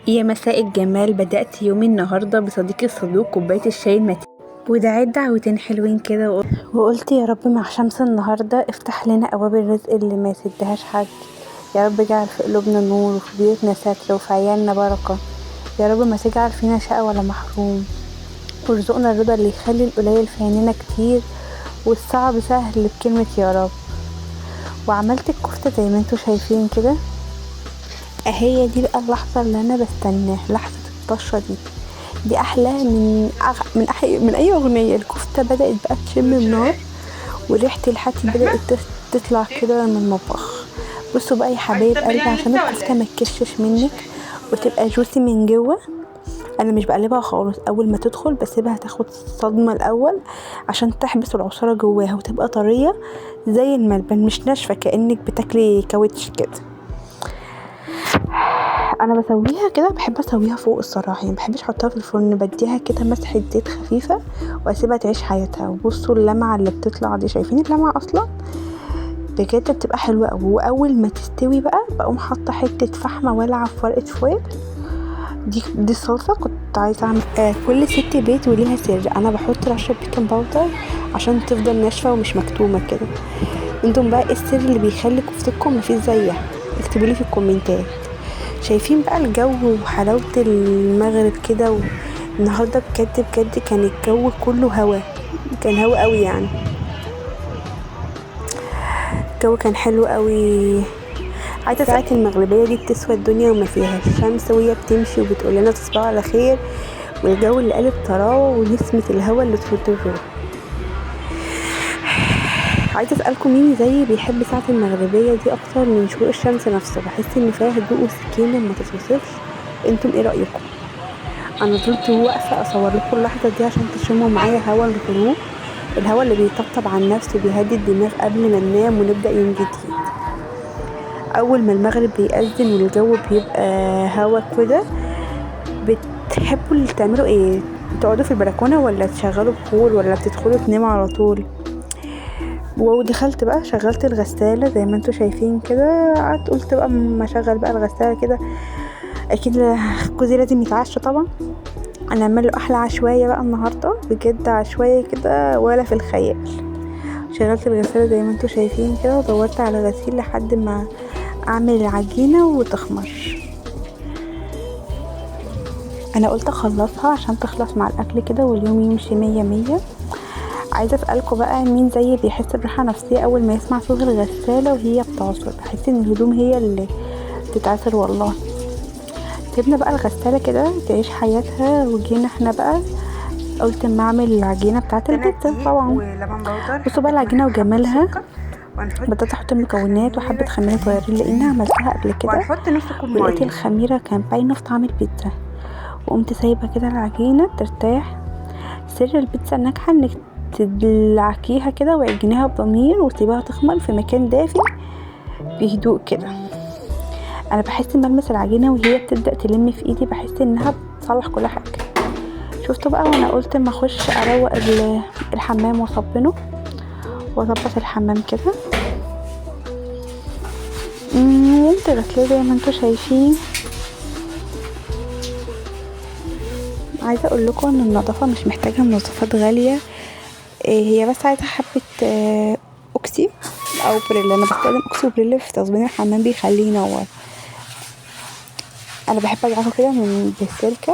يا مساء الجمال، بدأت يومي النهاردة بصديقي الصدوق كوباية الشاي المتين، ودعيت دعوتين حلوين كده وقلت يا رب مع شمس النهاردة افتح لنا أبواب الرزق اللي ما يسدهاش حد. يا رب اجعل في قلوبنا نور وفي بيوتنا ستر وفي عيالنا بركة. يا رب ما تجعل فينا شقى ولا محروم، وارزقنا الرضا اللي يخلي القليل في عينينا كتير والصعب سهل بكلمة يا رب. وعملت الكفتة زي ما انتوا شايفين كده، اهي دي بقى اللحظة اللي انا بستناها، لحظة الطشة دي احلى من اي اغنية. الكفتة بدأت بقى تشم النار وريحة الحاتي بدأت تطلع كده من المطبخ. بصوا بقى يا حبايب قلبي، عشان الكفتة ما تكشش منك وتبقى جوسي من جوه، انا مش بقلبها خالص. اول ما تدخل بسيبها تاخد صدمة الاول عشان تحبس العصارة جواها وتبقى طرية زي الملبن، مش ناشفة كأنك بتاكلي كاوتش كده. انا بسويها كده، بحب اسويها فوق الصراحه، يعني مبحبش احطها في الفرن، بديها كده مسحه زيت خفيفه واسيبها تعيش حياتها. وبصوا اللمعه اللي بتطلع دي، شايفين اللمعه اصلا بجد بتبقى حلوه قوي. واول ما تستوي بقى بقوم حاطه حته فحمه والعه في ورقه فويل. دي الصلصه كنت عايزه اعمل كل ست بيت وليها سر. انا بحط رشه بيكنج باودر عشان تفضل ناشفه ومش مكتومه كده. انتم بقى ايه السر اللي بيخلي كفتكم مفيش زيها؟ اكتبولي في الكومنتات. شايفين بقى الجو وحلاوة المغرب كده، والنهاردة بجد كان الجو كله هوا، كان هوا قوي يعني، الجو كان حلو قوي. عايزة ساعة المغربية دي بتسوى الدنيا وما فيها، الشمس وهي بتمشي وبتقول لنا تصبحوا على خير، والجو اللي قلب طراوة ونسمة الهوا اللي ترد الروح. عايزة اسألكم مين زيي بيحب ساعة المغربية دي اكتر من شروق الشمس نفسه؟ بحس ان فيها هدوء وسكينة ما تتوصفش. انتم ايه رأيكم؟ انا فضلت واقفه اصور لكم اللحظه دي عشان تشموا معايا هوا الغروب، الهوا اللي بيطبطب على النفس وبيهدي الدماغ قبل ما ننام ونبدا يوم جديد. اول ما المغرب بيأذن والجو بيبقى هوا كده، بتحبوا اللي تعملوا ايه؟ تقعدوا في البلكونه ولا تشغلوا بخور ولا بتدخلوا تناموا على طول؟ ودخلت بقى شغلت الغساله زي ما انتوا شايفين كده. قعدت قلت بقى ما اشغل بقى الغساله كده، اكيد جوزي لازم يتعشى طبعا. انا اعمل له احلى عشوائيه بقى النهارده، بجد عشوائيه كده ولا في الخيال. شغلت الغساله زي ما انتوا شايفين كده ودورت على غسيل لحد ما اعمل العجينه وتخمر. انا قلت اخلصها عشان تخلص مع الاكل كده واليوم يمشي مية مية. عايزه اسالكم بقى مين زيي بيحس براحه نفسيه اول ما يسمع صوت الغساله وهي بتعصر؟ بحس ان الهدوم هي اللي بتتعصر والله. سيبنا بقى الغسالة كده تعيش حياتها، وجينا احنا بقى قلت اما اعمل العجينة بتاعة البيتزا طبعا. بصوا بقى العجينة وجمالها. بدأت احط المكونات وحبة خميرة صغيرين لاني عملتها قبل كده، ولقيت الخميرة كان باينة في طعم البيتزا، وقمت سايبة كده العجينة ترتاح. سر البيتزا الناجحة انك تدلعكيها كده وعجنيها بضمير وتسيبها تخمر في مكان دافي بهدوء كده. انا بحس ان بلمس العجينه وهي بتبدا تلم في ايدي، بحس انها بتصلح كل حاجه. شفتوا بقى، وانا قلت اما اخش اروق الحمام واصبنه واظبط الحمام كده. قمت غسلاه زي ما انتوا شايفين. عايزه اقول لكم ان النظافه مش محتاجه منظفات غاليه، هي بس عايزه حبه اوكسي او بريل. انا بستخدم اوكسي وبريل في تصبين الحمام بيخليه ينور. انا بحب اجعله كده من بالسلكه،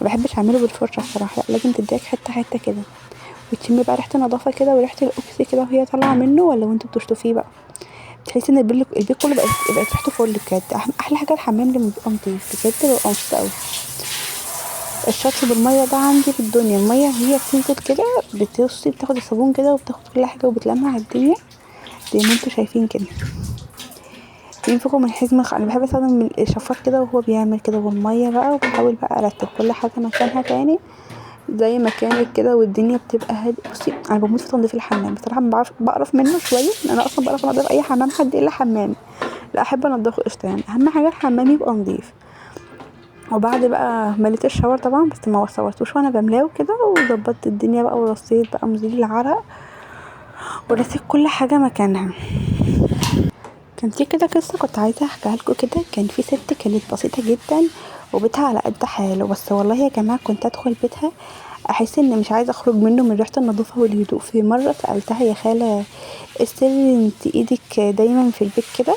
ما بحبش اعمله بالفرشه الصراحه، لازم تديك حته كده وتشمي بقى ريحه النظافه كده وريحه الاوكسي كده وهي طالعه منه، ولا وانتوا بتشطفيه بقى تحسي ان البيت كله بقت ريحته فل بجد. احلى حاجه الحمام لما بيبقى نضيف بجد بيبقى مبسوطه قوي. الشطف بالميه ده عندي في الدنيا، الميه هي بتنزل كده بتصي بتاخد الصابون كده وبتاخد كل حاجه وبتلمع الدنيا زي ما انتوا شايفين كده. بينفخوا من حزمه. انا بحب استخدم الشفاط كده وهو بيعمل كده والميه بقى، وبحاول بقى ارتب كل حاجه مكانها تاني زي ما كانت كده، والدنيا بتبقى هاديه. بصي انا بموت في تنظيف الحمام بصراحه، بقرف منه شويه. انا اصلا بقرف انضف اي حمام حد الا حمامي، لا احب انضفه قشطه يعني. اهم حاجه الحمام يبقى نظيف. وبعد بقى مليت الشاور طبعا بس ما صورتوش وانا بملاه كده، وظبطت الدنيا بقى ورصيت بقى مزيل العرق ورصيت كل حاجه مكانها. كان في كده قصه كنت عايزه احكيها لكم كده. كان في ست كانت بسيطه جدا وبيتها على قد حاله. بس والله يا جماعه كنت ادخل بيتها احس ان مش عايزه اخرج منه من ريحه النظافه والهدوء. في مره سالتها يا خاله السر انت ايدك دايما في البيت كده؟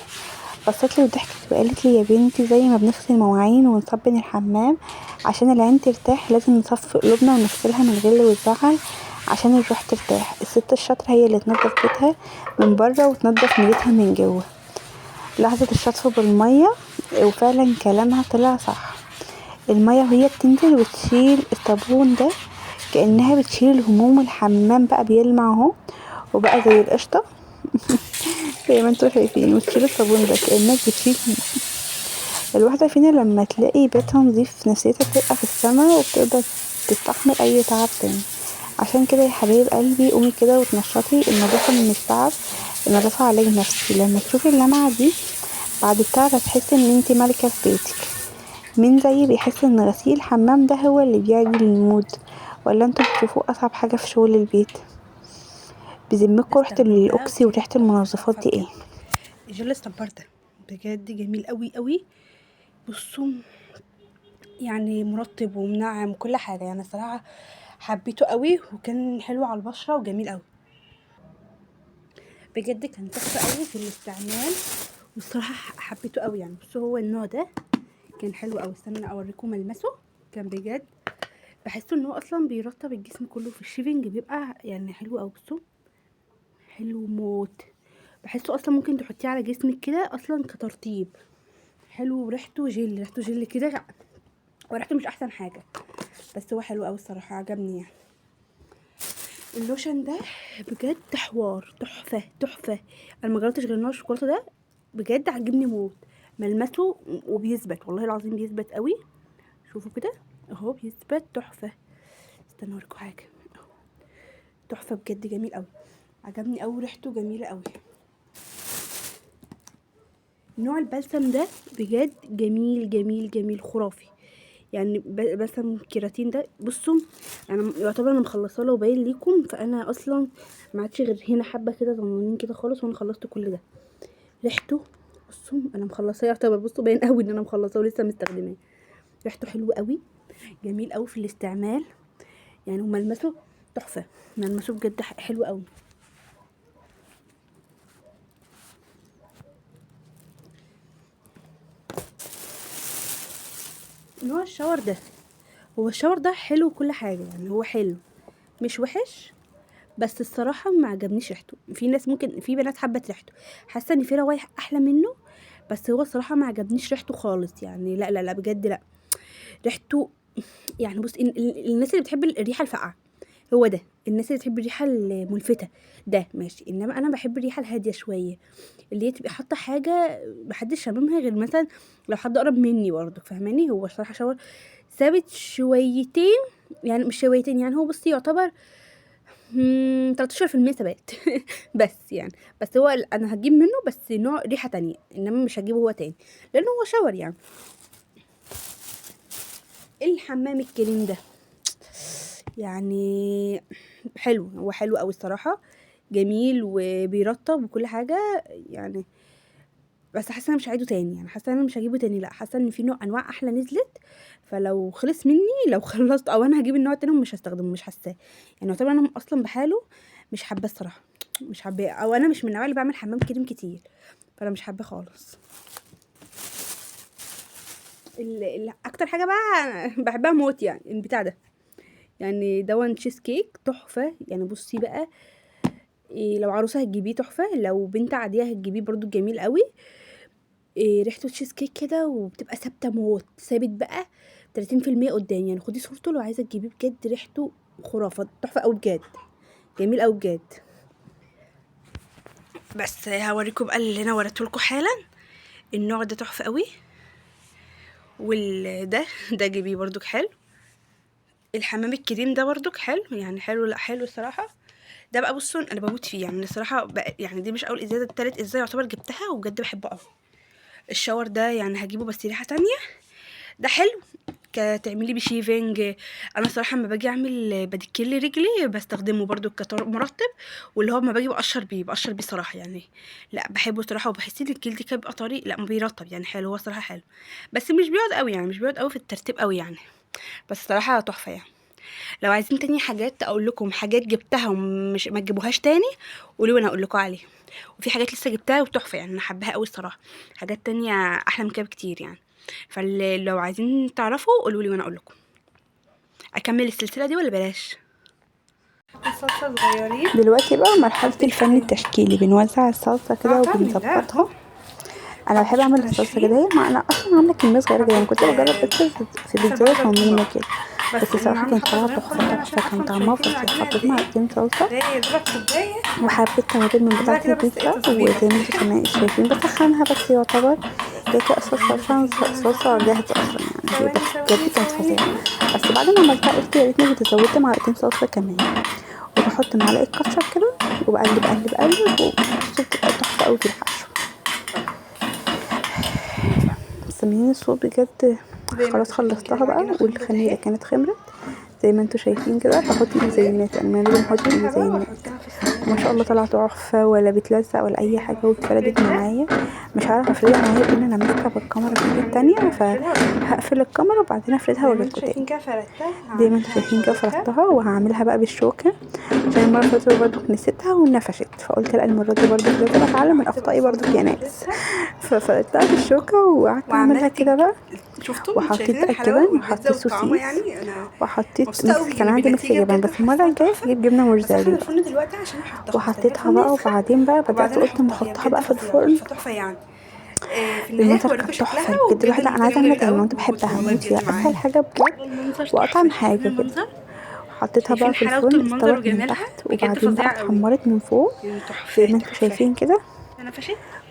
بصتلي وضحكت وقالت لي يا بنتي زي ما بنغسل مواعين ونصبن الحمام عشان العين ترتاح لازم نصفي قلوبنا ونغسلها من الغل والزعل عشان الروح ترتاح. الست الشاطره هي اللي تنظف بيتها من بره وتنظف نيتها من جوه. لحظه الشطف بالميه وفعلا كلامها طلع صح. الميه وهي بتنزل وتشيل الصابون ده كأنها بتشيل الهموم. الحمام بقى بيلمع اهو وبقى زي القشطة زي ما انتوا شايفين. وتشيل الصابون ده كأنك بتشيل. الواحدة فينا لما تلاقي بيتها نظيف نفسيتها بتبقى في السما وبتقدر تستحمل اي تعب تاني. عشان كده يا حبايب قلبي قومي كده وتنشطي. النظافة مش تعب، النظافة علاج نفسي. لما تشوفي اللمعة دي بعد التعب هتحسي ان انتي ملكة في بيتك. مين زيي بيحس ان غسيل الحمام ده هو اللي بيعدل المود؟ ولا انتوا بتشوفوا اصعب حاجة في شغل البيت؟ بذمكوا ريحة الاوكسي وريحة المنظفات دي ايه؟ الجل الصبار ده بجد جميل قوي قوي. بصوا يعني مرطب ومنعم وكل حاجه، يعني الصراحه حبيته قوي وكان حلو على البشره وجميل قوي بجد. كان تحفه قوي في الاستعمال والصراحه حبيته قوي. يعني بصوا هو النوع ده كان حلو قوي. استنى اوريكم ملمسه. كان بجد بحسه ان هو اصلا بيرطب الجسم كله في الشيفنج، بيبقى يعني حلو قوي. بصوا حلو موت. بحسه اصلا ممكن تحطيه على جسمك كده اصلا كترطيب. حلو وريحته جل، ريحته جل كده وريحته مش احسن حاجه، بس هو حلو قوي الصراحه عجبني. يعني اللوشن ده بجد حوار تحفه تحفه. انا ما جربتش غير نوع الشوكولاته ده بجد عجبني موت. ملمسه وبيثبت والله العظيم بيثبت قوي. شوفوا كده اهو بيثبت تحفه. استنى اوريكم حاجه اهو. تحفه بجد جميل قوي عجبني قوي ريحته جميله قوي. نوع البلسم ده بجد جميل جميل جميل خرافي. يعني بلسم كيراتين ده بصوا انا يعتبر انا مخلصاه لو باين ليكم، فانا اصلا ما عادش غير هنا حبه كده صغننين كده خالص وانا خلصت كل ده. ريحته بصوا انا مخلصاه يعتبر، بصوا باين قوي ان انا مخلصاه ولسه مستخدماه. ريحته حلوه قوي جميل قوي في الاستعمال يعني. وملمسه تحفه، ملمسه بجد حلو قوي. نوع الشاور ده، هو الشاور ده حلو كل حاجه يعني، هو حلو مش وحش، بس الصراحه ما عجبنيش ريحته. في ناس ممكن في بنات حبت ريحته، حاسه ان في روايح احلى منه، بس هو الصراحه ما عجبنيش ريحته خالص. يعني لا لا لا بجد لا ريحته. يعني بص الناس اللي بتحب الريحه الفاقعه هو ده، الناس اللي بتحب الريحه الملفته ده ماشي، انما انا بحب الريحه الهاديه شويه اللي هي تبقى حاطه حاجه محدش شاممها غير مثلا لو حد قرب مني برضه، فاهماني؟ هو الصراحه شاور ثابت شويتين، يعني مش شويتين، يعني هو بصي يعتبر 13% ثبات بس يعني. بس هو انا هجيب منه بس نوع ريحه تانية، انما مش هجيبه هو تاني لانه هو شاور يعني. الحمام الكريم ده يعني حلو، هو حلو قوي الصراحه جميل وبيرطب وكل حاجه يعني. بس حاسه انا مش هعيده تاني، يعني حاسه انا مش هجيبه تاني، لا حاسه ان في نوع انواع احلى نزلت، فلو خلص مني لو خلصت او انا هجيب النوع التاني ومش هستخدمه مش حاساه. يعني يعتبر انا اصلا بحاله مش حابه الصراحه، مش حاباه، او انا مش من النوع اللي بعمل حمام كريم كتير، فانا مش حابه خالص. اكتر حاجه بقى بحبها موت يعني البتاع ده، يعني دون تشيز كيك تحفه. يعني بصي بقى إيه، لو عروسه هتجيبيه تحفه، لو بنت عاديه هتجيبيه برضو جميل قوي. إيه ريحته تشيز كيك كده وبتبقى ثابته موت، ثابت بقى 30% قدام. يعني خدي صورته لو عايزه تجيبيه بجد ريحته خرافه تحفه قوي بجد جميل قوي بجد. بس هوريكم بقى اللي انا وريته لكم حالا. النوع ده تحفه قوي، ده جيبيه برضو حلو. الحمام الكريم ده برضو حلو يعني، حلو لا حلو الصراحه. ده بقى بصوا انا بموت فيه يعني الصراحه بقى، يعني دي مش اول ازازه، التالت ازازه يعتبر جبتها وبجد بحبه قوي. الشاور ده يعني هجيبه بس ريحه تانية، ده حلو تعملي بشيفنج. انا صراحه لما باجي اعمل بديكير رجلي بستخدمه برضو كمرطب، واللي هو لما باجي بقشر بيه صراحه يعني. لا بحبه صراحه، وبحس ان الجلد كده بيبقى طري، لا ما بيرطب يعني، حلو هو صراحه حلو، بس مش بيقعد قوي يعني، مش بيقعد قوي في الترتيب قوي يعني، بس صراحه تحفه يعني. لو عايزين تاني حاجات اقول لكم حاجات جبتها ومش ما تجيبوهاش تاني قولوا وانا اقول لكم عليها. وفي حاجات لسه جبتها وتحفه يعني، انا حباها قوي الصراحه، حاجات تانية احلى من كده بكتير يعني. فلو عايزين تعرفوا قولوا لي وانا اقول لكم. اكمل السلسله دي ولا بلاش؟ الصلصه صغيرين. دلوقتي بقى مرحلة الفن التشكيلي، بنوزع الصلصة كده وبنظبطها. انا بحب اعمل الصلصه كده، هي ما انا اصلا عامله كميه صغيره جدا، كنت بجرب بس في بيتزا صغنونه كده، بس الصراحه كانت طالعه تحفه، كان طعمها فظيع. حطيت معلقتين صلصه وحبيت توابل من بتاعه البيتزا، وزي ما انتم كمان شايفين بسخنها بس يعتبر هي كده صلصه جاهزه اصلا يعني، بس بجد كانت فظيعه. بس بعد ما عملتها قلت يا ريتني كنت زودت معلقتين صلصه كمان، وبحط معلقه كاتشب كده وبقلب وبصوا بتبقى تحفه قوي في الحشو. سمين الصوت بجد خلاص خلصتها بقى، والخميره كانت خمرت زي ما انتوا شايفين كده. بحط المزينات، انا لازم احط المزينات، ما شاء الله طلعت تحفه، ولا بتلزق ولا اي حاجه، واتفردت معايا. مش عارفه افردها معايا لان انا ماسكه بالكاميرا في ايد التانية، فهقفل الكاميرا وبعدين افردها واجيلكوا تاني. زي ما انتوا شايفين كده فردتها، وهعملها بقى بالشوكه عشان المره اللي فاتت برضه نسيتها ونفشت، فقلت لا المره دي برضه لازم اتعلم من اخطائي برضه يا ناس. ففردتها بالشوكه وقعدت اعملها كده بقى، وحطيت الجبن وحطيت سوسيس وحطيت كان عندي ميكس جبن، بس المره الجايه هجيب جبنه موزاريلا وحطيتها بقى. وبعدين بقى بدات قلت اما احطها بقى في الفرن. المنظر كان تحفه بجد، الواحده انا عايزه اعملها تاني، كنت بحبها بموت فيها، اسهل حاجه بجد واطعم حاجه كده. حطيتها بقى في الفرن استوت من تحت، وبعدين بقى اتحمرت من فوق زي ما انتوا شايفين كده.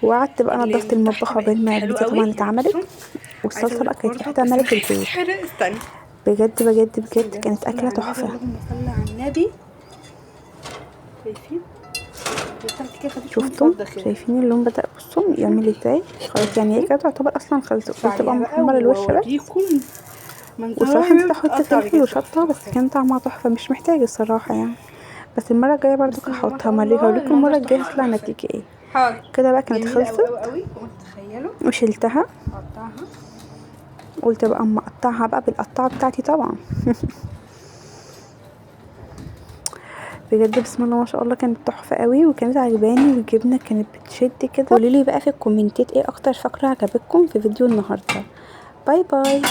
وقعدت بقى نضفت المطبخ قبل ما البيتزا طبعا اتعملت، والصلصه بقى كانت ريحتها ملك البيت. بجد بجد بجد كانت اكله تحفه. اللهم صل على النبي. شفتم شايفين اللون بدأ بصوا يعمل ازاي؟ خلاص يعني هي كده تعتبر اصلا خلصت، قلت بقى محمر الوش بس. وصراحه نسيت احط فلفل وشطه، بس كان طعمها تحفه، مش محتاج الصراحه يعني. بس المره الجايه برضو هحطها، هوريكم المره الجايه هتطلع النتيجه ايه. كده بقى كانت خلصت وشلتها، قلت بقى اما اقطعها بقى بالقطعه بتاعتي طبعا. بجد بسم الله ما شاء الله كانت تحفه قوي وكانت عجباني، والجبنه كانت بتشد كده. قولوا لي بقى في الكومنتات ايه اكتر فقره عجبتكم في فيديو النهارده. باي باي.